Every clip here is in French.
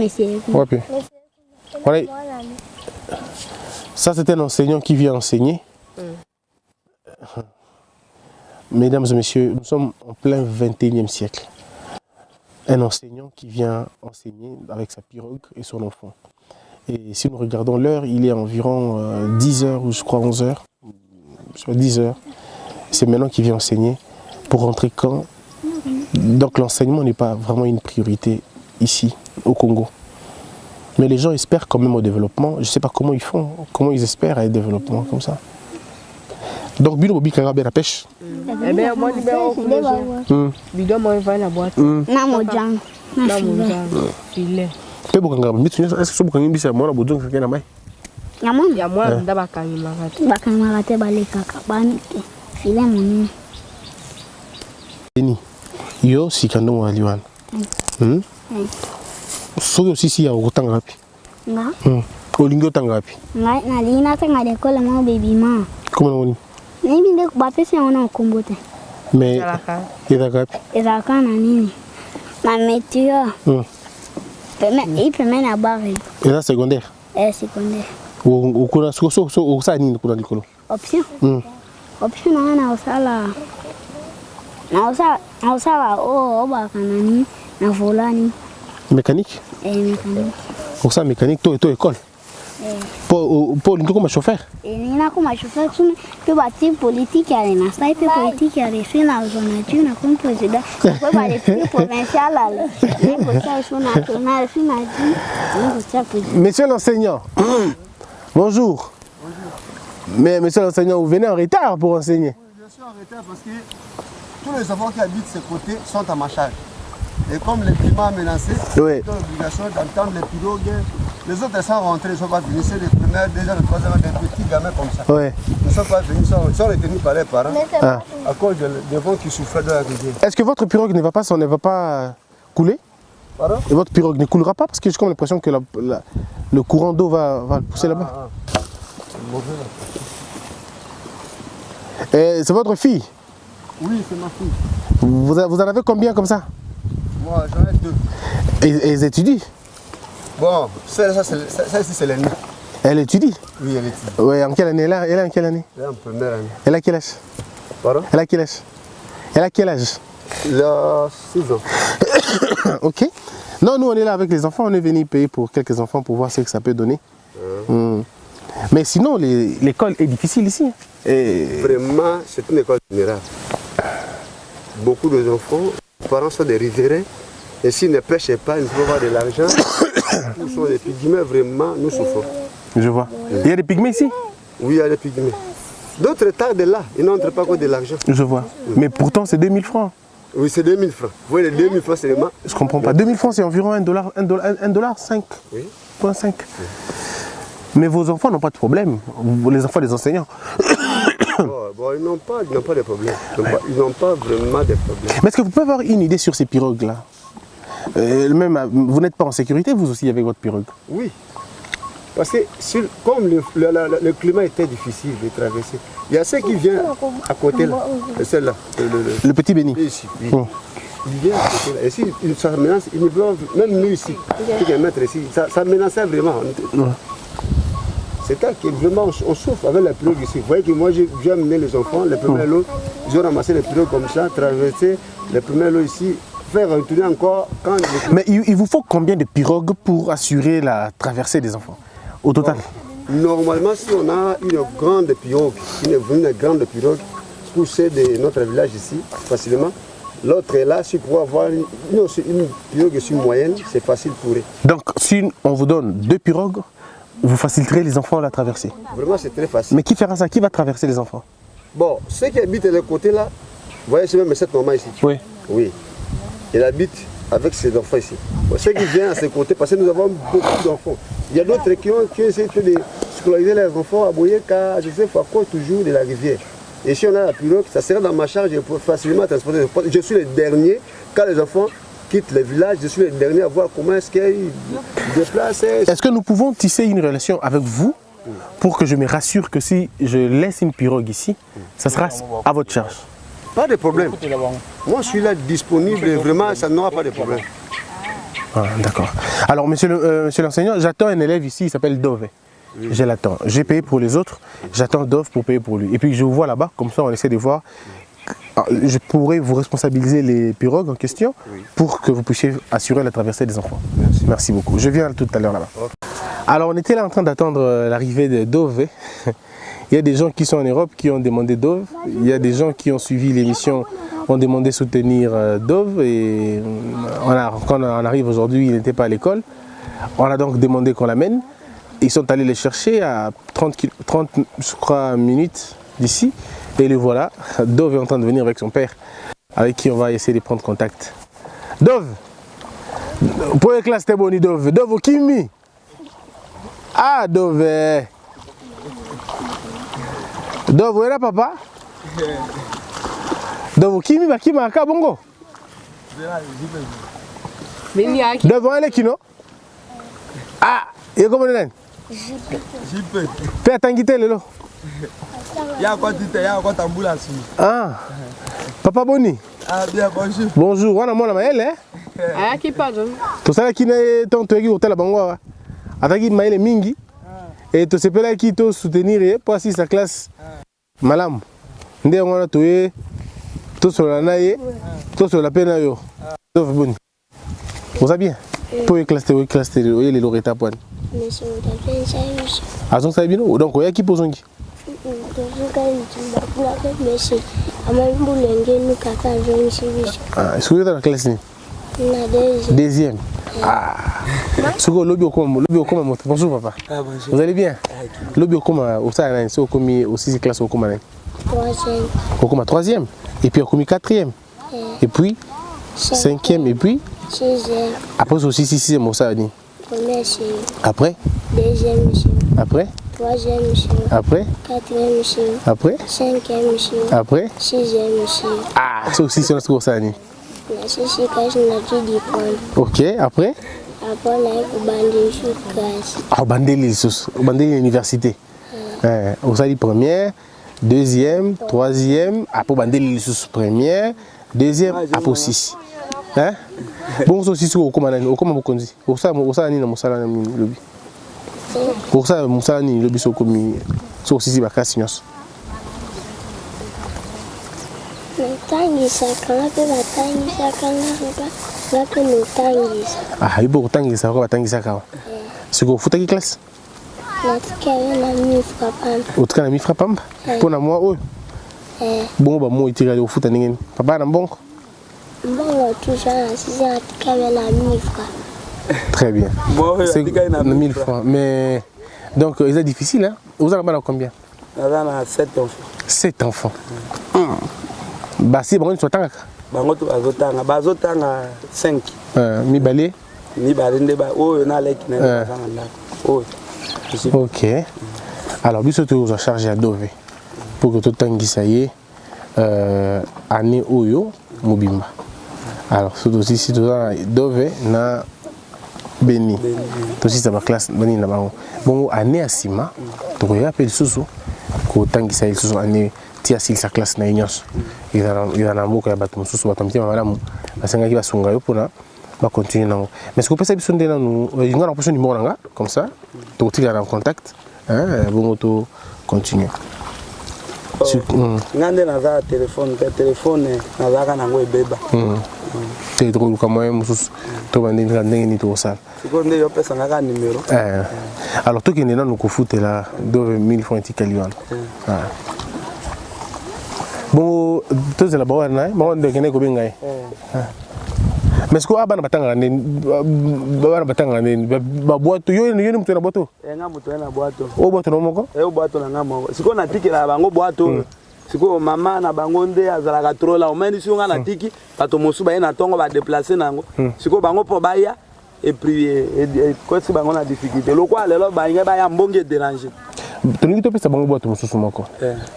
monsieur. Ouais, puis. Voilà. Ça, c'est un enseignant qui vient enseigner. Mesdames et messieurs, nous sommes en plein 21e siècle. Un enseignant qui vient enseigner avec sa pirogue et son enfant. Et si nous regardons l'heure, il est environ 10 h ou je crois 11 h. 10 h. C'est maintenant qu'il vient enseigner. Pour rentrer quand? Donc l'enseignement n'est pas vraiment une priorité ici, au Congo. Mais les gens espèrent quand même au développement. Je ne sais pas comment ils font, comment ils espèrent à un développement comme ça. Donc, Bino Bobi Karabe la pêche. Eh bien, moi, je vais bidon, moi, je vais la boîte. Namojang. Filet. Est-ce que vous avez dit moi, je vais vous Yamon. Ya moi, je vais kangi marate. Bakamarate baleka kabani. Filet moni. Ni. Yo si kando mo aliwan. Soki osisi ya okotanga wapi? Nga. Olingi otanga wapi? Nga nali natanga l'école mo baby ma. Comment on dit? Naibi nde bapesi yango na okombo te. Mais ezalaka wapi? Ezalaka na nini? Na métier. Ipeme na bare. Eza secondaire? Secondaire. Okuna okosala nini kuna likolo? Option. Option na osala. Na osala obaka nani na volani. Mécanique? Mécanique. Pour ça, mécanique, toi école. Pour nous comme chauffeur. Et nous comme chauffeur, nous bâtir politique à l'instant, et politique à reçu dans la zone nature, comme président. Nous pouvons aller plus provincial à Monsieur l'enseignant, bonjour. Mais monsieur l'enseignant, vous venez en retard pour enseigner. Je suis en retard parce que tous les enfants qui habitent ce côté sont à ma charge. Et comme le climat est menacé, j'ai l'obligation d'entendre les pirogues. Les autres sont rentrés, ils ne sont pas venus. C'est les premières, déjà le troisième, des petits gamins comme ça. Ouais. Ils ne sont pas venus, ils sont retenus par les parents à cause des vents qui souffraient de la rivière. Est-ce que votre pirogue ne va pas couler? Pardon? Et votre pirogue ne coulera pas parce que j'ai comme l'impression que le courant d'eau va le pousser là-bas. C'est votre fille? Oui, c'est ma fille. Vous en avez combien comme ça? Moi, j'en ai 2. Et elles étudient? Bon, celle-ci, c'est l'aînée. Elle étudie? Oui, elle étudie. Oui, en quelle année? Elle est en quelle année? Elle est en première année. Elle a quel âge? Pardon? Elle a quel âge? Elle a quel âge? Elle a 6 ans. Ok. Non, nous on est là avec les enfants, on est venu payer pour quelques enfants pour voir ce que ça peut donner. Mais sinon, l'école est difficile ici. Et... Vraiment, c'est une école générale. Beaucoup d'enfants, les parents sont des riverains. Et s'ils ne pêchent pas, ils ne peuvent avoir de l'argent. Nous sommes des pygmées, vraiment, nous souffrons. Je vois. Il y a des pygmées ici? Oui, il y a des pygmées. D'autres tardent là, ils n'entrent pas que de l'argent. Je vois. Mais pourtant, c'est 2000 francs. Oui, c'est 2000 francs. Vous voyez, les 2000 francs, c'est les mains. Je ne comprends pas. 2000 francs, c'est environ $1,5. Oui. 0,5. Mais vos enfants n'ont pas de problème. Les enfants des enseignants. Bon, ils n'ont pas de problème. Ils n'ont pas vraiment de problème. Mais est-ce que vous pouvez avoir une idée sur ces pirogues-là? Même, vous n'êtes pas en sécurité, vous aussi, avec votre pirogue? Oui. Parce que comme le climat était difficile de traverser, il y a ceux qui viennent à côté là, celle-là. Le petit béni. Ici, oui. Il vient à côté là. Et si ça menace, ils ne peuvent, même nous ici, qui est mettre ici, ça menaçait vraiment. C'est là que vraiment on souffre avec la pirogue ici. Vous voyez que moi j'ai amené les enfants, les premiers lots, ils ont ramassé les pirogues comme ça, traversé les premiers lots ici, faire retourner encore quand... Mais il vous faut combien de pirogues pour assurer la traversée des enfants, au total? Normalement, si on a une grande pirogue poussée de notre village ici, facilement, l'autre est là, si pour avoir une pirogue ici moyenne, c'est facile pour eux. Donc si on vous donne 2 pirogues, vous faciliterez les enfants à la traverser? Vraiment, c'est très facile. Mais qui fera ça? Qui va traverser les enfants? Bon, ceux qui habitent de l'autre côté là, vous voyez, c'est même cette maman ici. Oui. Oui. Il habite avec ses enfants ici. Bon, ceux qui viennent à ses côtés, parce que nous avons beaucoup d'enfants. Il y a d'autres qui ont essayé de scolariser les enfants à Boyeka, je sais, Fako, toujours de la rivière. Et si on a la pirogue, ça sera dans ma charge, je peux facilement transporter. Je suis le dernier, quand les enfants quittent le village, je suis le dernier à voir comment est-ce qu'ils déplacent. Est-ce que nous pouvons tisser une relation avec vous pour que je me rassure que si je laisse une pirogue ici, ça sera à votre charge? Pas de problème. Moi, je suis là disponible et vraiment, ça n'aura pas de problème. Ah, d'accord. Alors, monsieur l'enseignant, j'attends un élève ici, il s'appelle Dove. Je l'attends. J'ai payé pour les autres, j'attends Dove pour payer pour lui. Et puis je vous vois là-bas, comme ça on essaie de voir. Je pourrais vous responsabiliser les pirogues en question pour que vous puissiez assurer la traversée des enfants. Merci beaucoup. Je viens tout à l'heure là-bas. Alors on était là en train d'attendre l'arrivée de Dove. Il y a des gens qui sont en Europe qui ont demandé Dove. Il y a des gens qui ont suivi l'émission, ont demandé soutenir Dove. Et quand on arrive aujourd'hui, il n'était pas à l'école. On a donc demandé qu'on l'amène. Ils sont allés les chercher à 30 je crois, minutes d'ici. Et le voilà, Dove est en train de venir avec son père, avec qui on va essayer de prendre contact. Dove, pour les classes, t'es bon, Dove. Dove, Kimi. Ah, Dove. Dove, où est là, papa? Dove, Kimi, Kimi, Aka, Bongo. Dove, où est Kino? Ah, il y a comment on Jipe. Fais attention, Lelo. Ah, Papa Boni. Ah bien, bonjour. Bonjour, on a mon amael, hein? Ah, qui parle? Tu sais qui n'est ton toit qui hôtel à Bangwa. Attaque mael mingi. Et tu sais pas qui te soutenir pour assister sa classe. Malam. Ndé on a tué. Tout sur la naïe. Tout sur la peine à yo. Dove Boni. Vous savez bien? Pour les classes, les lauréats point. Ah, donc ça bien. Donc, il y a qui pose un qui? Ah, est-ce que vous êtes dans la classe? Deuxième. Ah. Bonjour papa. Ah, bonjour. Vous allez bien? Lobby au coma, au sein, c'est au commis au 6e classe au coma. Au coma 3e. Et puis au commis 4e. Et puis 5e. Et puis 6e. après aussi 6e au sein. Après? 2e. Après? 3e. Après? 4e. Après? 5e. Après? 6e. Ah, c'est aussi sur notre cours. Ok, après? Après, on a Ah, Bandeli l'université. Vous avez première, deuxième, troisième, après Bandeli première, deuxième, après 6. Hein? Bon, c'est aussi au commandant, au commandant Kondi. Au ça, ni na musala ni lobby. Au ça, musala ni lobby so komi, so aussi ba kasinyos. Ah, il faut tangisa ko batangisa ka. Siko futa ki classe? Utka na mi frapam? Pona moi o. Bon ba mo itira au futa ningeni. Papa na mbongo. Très bien. C'est 1000 francs. Mais donc, c'est difficile, hein? Vous en avez combien? On a 7 enfants. 7 enfants. Bah, si, bon, tu as 5. Mi balé? Mi balé, ok. Alors, lui, surtout, vous a chargé à Dove pour que tout le temps, ça y est, année Oyo, Mobimba. Alors, surtout aussi, si tu as Dove, na Beni. Tu aussi, ça va classe, Beni, na Bango. Bon, année à Sima, tu peux appeler Sousou, qu'au temps, ça y est, Sousou, année, tia sil sa classe na Ignos. Il y a un mot qui a battu Sousou, battu petit, madame, la singa qui va songayo pour na, va continuer. Mais ce que vous pensez, c'est que nous, il y a une numéro comme ça, tu es en contact, bon, tu continues. Ngande naza téléphone naza na ngo ebeba. Tu trouves comment musus to bandi ngande ni to sala. Seconde yo pesa ngaka numéro. Alors toi qui n'est nous foot là 2000 francs tikaliwan. Bon tous la bawa na ba ndo kene ko bengai. Mais ce que abana batanga ne ba boato yo mutu na boato. Nga mutu na boato. O boato no moko? O boato na ngamo. Siko na tikela bango boato. Siko mama na bango nde azalaka trola o meni siko na tiki bato mosuba ye na tongo ba déplacer nango. Siko bango po baya et puis quoi si bango na difficulté. Lokwa lelo ba inga ba ya mbonge déranger. Tu to pesa bango boato mususu moko.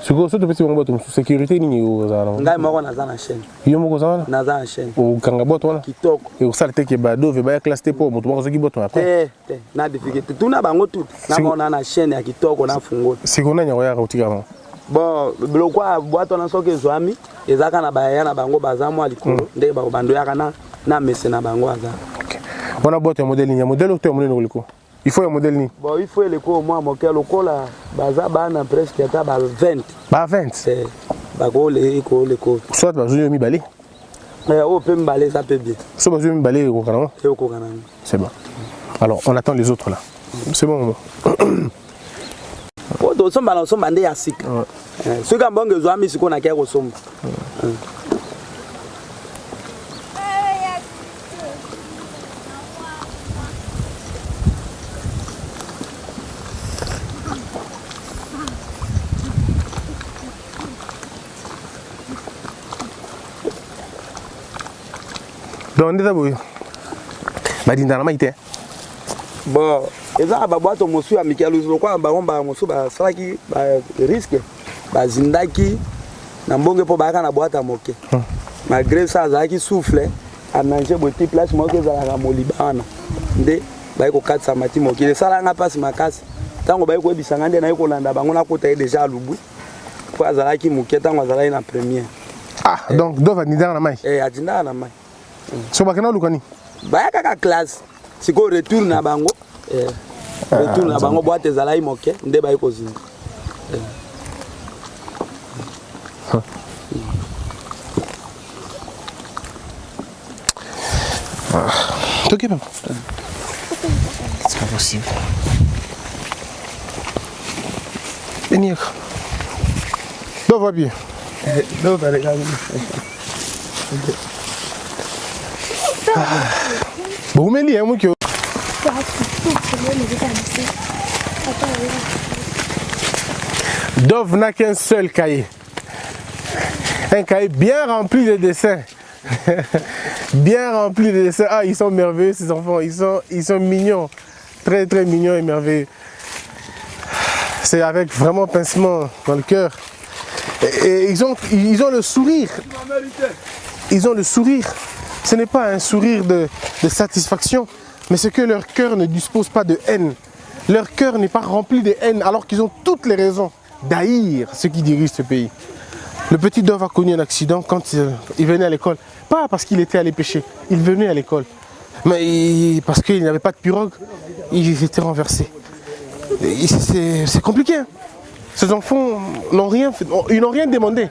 Siko so to pesa bango boato mususu sécurité ni yo zala. Ngai moko na zana chaîne. Yo moko zala? Na zana chaîne. O kanga boato wana? Kitoko. Et o sala teke ba Dove ba classe te po mutu moko so ki boato après. Na difficulté. Tuna bango tout. Na mona na chaîne ya kitoko na fungo. Siko na nyango ya utika ba. Bon, bilokwa boato na soke zwami ezaka na baya na bango bazamo alikolo nde ba bando yaka na mese na bango aza. On a boîte un modèle ligne. Modèle ou tu as un modèle ligne? Il faut un modèle ligne. Bon, il faut le coup, moi, mon cœur, le coup, là, baza, presque, à 20. Bah 20. C'est. Bah, le coup. Soit, bah, je vais me balayer. On peut me balayer, ça peut bien. Soit, je vais me balayer au Canada. C'est bon. Alors, on attend les autres là. C'est bon. Oh, donc, on balance, on bandé à sik. Ceux qui ont bon besoin, mais ce qu'on a qu'à ressemble. Donc, on est d'abord. Bah, dis dans la maïté. Bon, et ça, bah, boîte au monsieur, à Michael, le quoi, bah, on va, monsieur, bah, ça qui, bah, risque, bah, zindaki, n'a bon que pour bah, la boîte à moquer. Malgré ça, ça qui souffle, à manger, beaucoup de place, moi, que ça a mon Liban. Ndé, bah, il y a 4 samati moquer. Ça, là, on a pas ma casse. Tant qu'on va y avoir on a côté déjà à l'oubou. Pour ça, qui moquer, tant qu'on va y en première. Ah, donc, d'où va ni dans la maille? Eh, à dîner à la maille. So, bah, qu'est-ce que bah, il y a classe. Si on retourne à Bango, retourne à Bango, boîte des alaïs moqués, on débat avec aussi. Ok, papa. C'est pas possible. Venir. D'où va bien? D'où va les gars? Vous m'avez dit, moi, que. Dove n'a qu'un seul cahier. Un cahier bien rempli de dessins. Bien rempli de dessins. Ah, ils sont merveilleux, ces enfants. Ils sont mignons. Très, très mignons et merveilleux. C'est avec vraiment pincement dans le cœur. Et ils ont le sourire. Ils ont le sourire. Ce n'est pas un sourire de satisfaction, mais c'est que leur cœur ne dispose pas de haine. Leur cœur n'est pas rempli de haine, alors qu'ils ont toutes les raisons d'haïr ceux qui dirigent ce pays. Le petit Dove a connu un accident quand il venait à l'école. Pas parce qu'il était allé pêcher, il venait à l'école. Mais parce qu'il n'avait pas de pirogue, il était renversé. C'est compliqué. Hein. Ces enfants n'ont rien fait, ils n'ont rien demandé.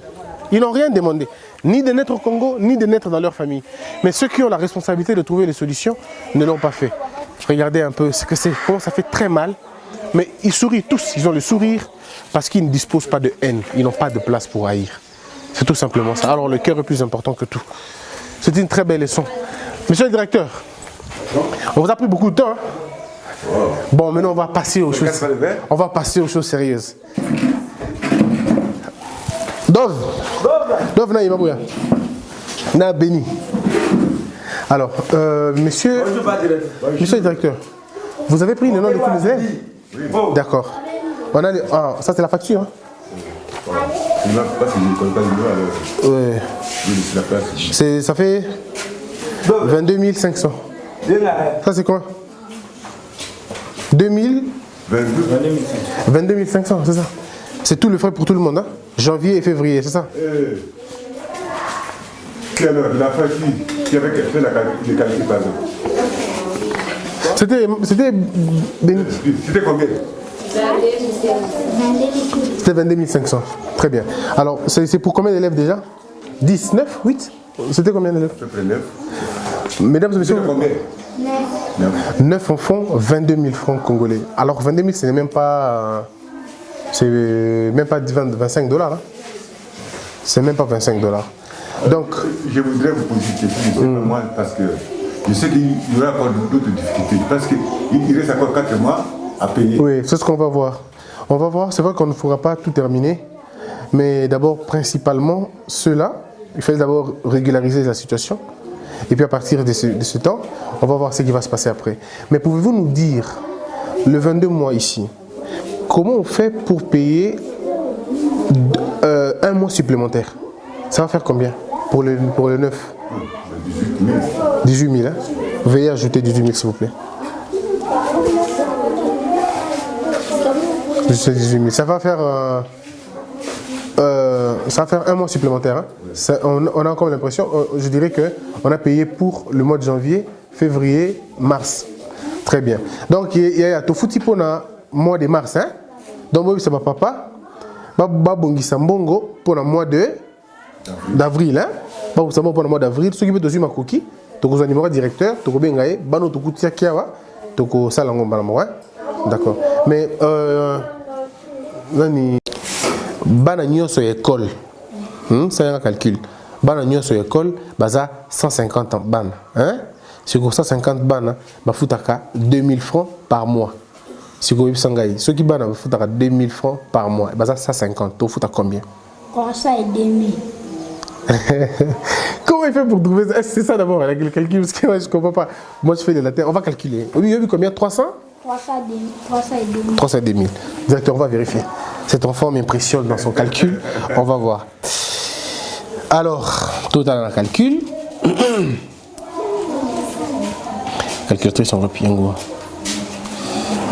Ils n'ont rien demandé. Ni de naître au Congo, ni de naître dans leur famille. Mais ceux qui ont la responsabilité de trouver les solutions ne l'ont pas fait. Regardez un peu comment ça fait très mal. Mais ils sourient tous, ils ont le sourire parce qu'ils ne disposent pas de haine. Ils n'ont pas de place pour haïr. C'est tout simplement ça. Alors le cœur est plus important que tout. C'est une très belle leçon. Monsieur le directeur, on vous a pris beaucoup de temps. Hein? Bon, maintenant on va passer aux choses. On va passer aux choses sérieuses. Dove na Imabouya. Na Béni. Alors, monsieur le directeur, vous avez pris le nom de tous les élèves? D'accord. On a ça c'est la facture. Hein? Ouais. Ça fait 22 500. Ça c'est quoi? 22 500, c'est ça. C'est tout le frais pour tout le monde, hein? Janvier et février, c'est ça? Quelle heure? La facture qui avait fait les calculs par exemple. C'était combien? C'était 22 500. Très bien. Alors, c'est pour combien d'élèves déjà? 10, 9, 8? C'était combien d'élèves? À peu près 9. Mesdames et messieurs, 9 enfants, 22 000 francs congolais. Alors 22 000, ce n'est même pas... c'est même pas 25 $. Hein. C'est même pas 25 $. Donc, je voudrais vous poser une question, moi, parce que je sais qu'il y aura encore d'autres difficultés. Parce qu'il reste encore 4 mois à payer. Oui, c'est ce qu'on va voir. On va voir, c'est vrai qu'on ne pourra pas tout terminer. Mais d'abord, principalement, ceux-là, il fallait d'abord régulariser la situation. Et puis à partir de ce temps, on va voir ce qui va se passer après. Mais pouvez-vous nous dire, le 22 mois ici, comment on fait pour payer un mois supplémentaire? Ça va faire combien pour le 9? 18 000. Hein? Veuillez ajouter 18 000 s'il vous plaît. 18 000. Ça va faire un mois supplémentaire. Hein? On a encore l'impression, je dirais qu'on a payé pour le mois de janvier, février, mars. Très bien. Donc, il y a tout foutu pour le mois de mars. Hein? Donc, c'est ma papa. Babongi Sambongo pour le mois d'avril. Hein? Pour le mois d'avril. Ceux qui veulent aussi ma cookie. Donc, vous animez directeur. Donc, vous avez un peu de kiawa. Donc, ça, d'accord. Mais, bana nyoso école. Ça y a un calcul. Bana nyoso école, baza 150 ban. Hein? Si vous 150 ban, ba futaka 2000 francs par mois. Si vous avez ceux qui ban, ba futaka 2000 francs par mois. Baza 150. Tu futa combien? Ça est 2000. Comment il fait pour trouver ça? C'est ça d'abord, le calcul, parce que moi, je ne comprends pas. Moi, je fais de la terre. On va calculer. Oui, combien? 300? 300 et 2000. 300 et 2000. Directeur, on va vérifier. Cet enfant m'impressionne dans son calcul. On va voir. Alors, total en calcul. Calculatrice en repiengo.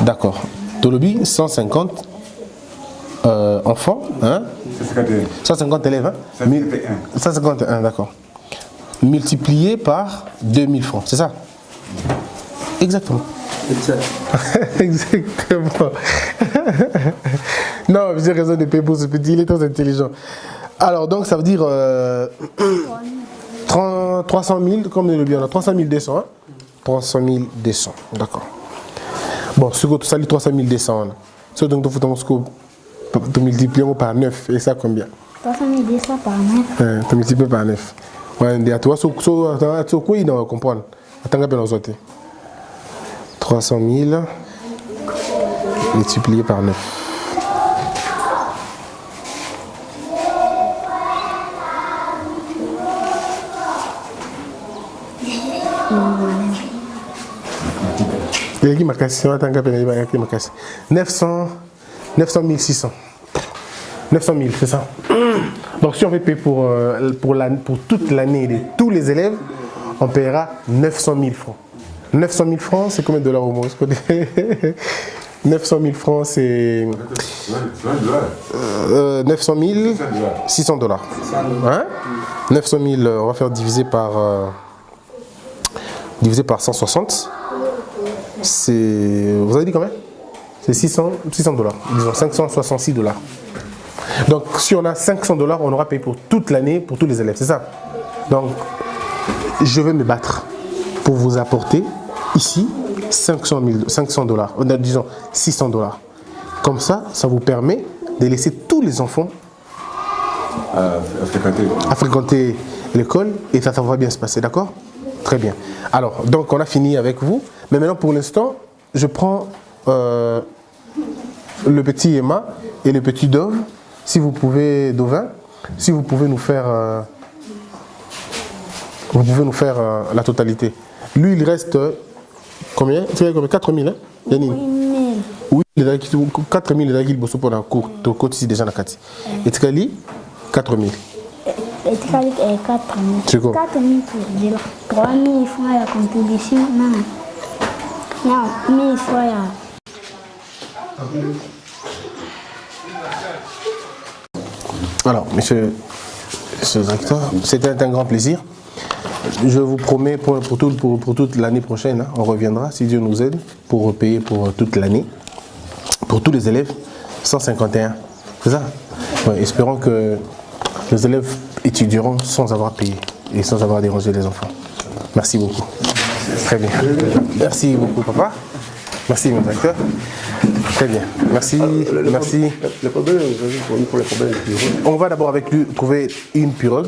D'accord. Tolobi, 150 enfants. Hein? 150 élèves. Hein? 151, d'accord. Multiplié par 2000 francs, c'est ça? Exactement. Exactement. Non, j'ai raison de payer pour ce petit, il est très intelligent. Alors, donc, ça veut dire 300 000, comme le bien, 300 200. Hein? 300 200, d'accord. Bon, ce que tu salis 300 200, c'est donc tu multiplies par 9, et ça combien? 300 200 par 9. Tu multiplies par 9. Ouais, tu vois, ce quoi il doit comprendre. Attends, on va nous sauter. 300 000 multiplié par 9. Il y a qui m'a cassé, 900 600. 900 000, c'est ça. Donc si on veut payer pour toute l'année de tous les élèves, on paiera 900 000 francs. 900 000 francs, c'est combien de dollars au moins? 900 000 francs, c'est 900 600 dollars. Hein? 900 000, on va faire diviser par 160. C'est, vous avez dit combien? C'est 600 dollars, disons 566 dollars. Donc si on a 500 dollars, on aura payé pour toute l'année, pour tous les élèves, c'est ça? Donc je vais me battre pour vous apporter ici 500 dollars, disons 600 dollars. Comme ça, ça vous permet de laisser tous les enfants à fréquenter l'école et ça va bien se passer, d'accord? Très bien. Alors, donc on a fini avec vous, mais maintenant pour l'instant, je prends le petit Emma et le petit Dove, si vous pouvez, Dovin, si vous pouvez nous faire, la totalité. Lui, il reste combien? 4 000, hein? Yannick? Oui, 4 000, il a dit qu'il pour la cour, tu côté ici déjà dans la carte. Et Tkali, 4 000. Et Tkali est 4 000. C'est quoi? 4 000 pour dire 3 000 francs à la contribution. Non, 1 000 francs à. Alors, monsieur le directeur, c'était un grand plaisir. Je vous promets pour toute l'année prochaine, hein, on reviendra, si Dieu nous aide, pour repayer pour toute l'année, pour tous les élèves, 151. C'est ça? Ouais, espérons que les élèves étudieront sans avoir payé et sans avoir dérangé les enfants. Merci beaucoup. Très bien. Merci beaucoup, papa. Merci, mon directeur. Très bien. Merci. Merci. Le problème, pour les problèmes de pirogue. On va d'abord avec lui trouver une pirogue.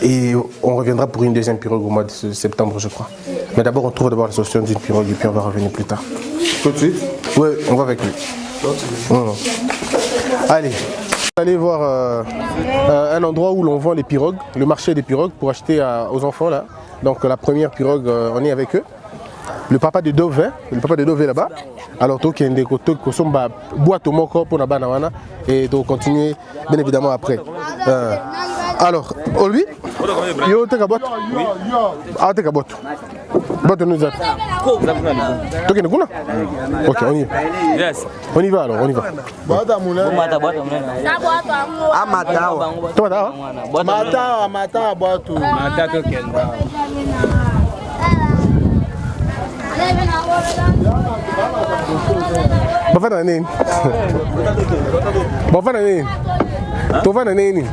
Et on reviendra pour une deuxième pirogue au mois de septembre, je crois. Mais d'abord, on trouve d'abord la solution d'une pirogue et puis on va revenir plus tard. Tout de suite? Oui, on va avec lui. Allez, allez voir un endroit où l'on vend les pirogues, le marché des pirogues pour acheter aux enfants là. Donc la première pirogue, on est avec eux. Le papa de Dove, hein? Le papa de Dove est là-bas. Alors, tu as une boîte au moko pour la banane et tu continuer bien évidemment après. Alors, Olvi, yo t'es boîte. Ah, t'es boîte. Boîte nous a. Tu es là? Ok, on y va. Yes. On y va alors, on y va. Boîte à moulin. Boîte à mata. Toi, mata boîte. Mata to Kenda. Bafana nini? Bafana nini? Tofana nini?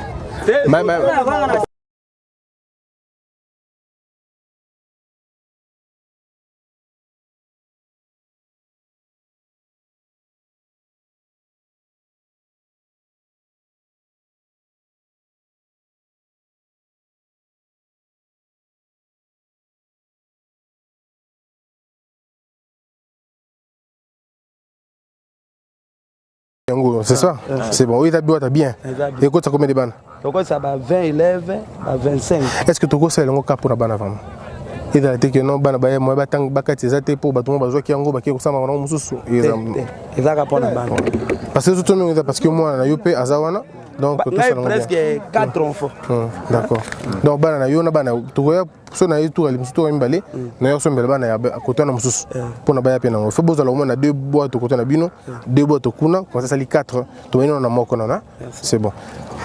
C'est ça? C'est bon. Oui, t'as bien. Et quoi, ça combien de bannes? Ça va 20 élèves, 25. Est-ce que tu as un cas pour la banne avant? Et dans la tête que non, moi, je pour battre qui en gros, qui ressemble à un sous. Parce que moi, je suis à Zawana. Donc, presque 4 enfants. D'accord. Donc, so na tout les musuto mbale na yo so mbele bana ya côté na mususu pour na ba ya pena faut besoin au moins na 2 boîtes côté na bino 2 boîtes kuna comme ça sali 4 to bino na moko na c'est bon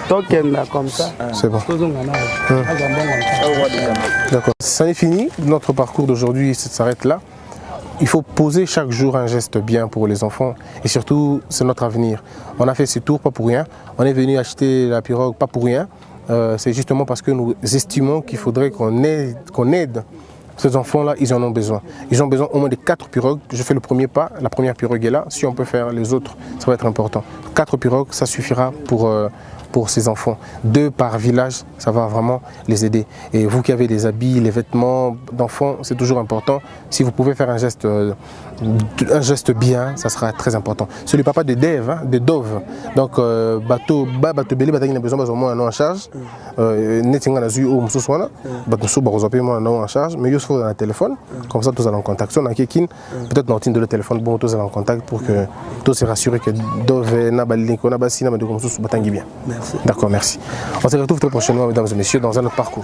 token là comme ça c'est bon d'accord ça est fini notre parcours d'aujourd'hui s'arrête là. Il faut poser chaque jour un geste bien pour les enfants et surtout c'est notre avenir. On a fait ce tour pas pour rien, on est venu acheter la pirogue pas pour rien. C'est justement parce que nous estimons qu'il faudrait qu'on aide ces enfants-là, ils en ont besoin. Ils ont besoin au moins de 4 pirogues. Je fais le premier pas, la première pirogue est là. Si on peut faire les autres, ça va être important. 4 pirogues, ça suffira pour ces enfants. 2 par village, ça va vraiment les aider. Et vous qui avez les habits, les vêtements d'enfants, c'est toujours important. Si vous pouvez faire un geste bien, ça sera très important. C'est le papa de Dave, hein, de Dove. Donc, bateau belé, il a besoin au moins un en charge. Netinga na zu au musoswana, bateau sous barozope moi un en charge. Mais il faut dans le téléphone, comme ça tous allons en contact. Si on a quelqu'un, peut-être dans le téléphone, bon tous allons en contact pour que tous se rassurent que Dove na balinko na basina de comme ça batangi bien. Merci. D'accord, merci. On se retrouve très prochainement, mesdames et messieurs, dans un autre parcours.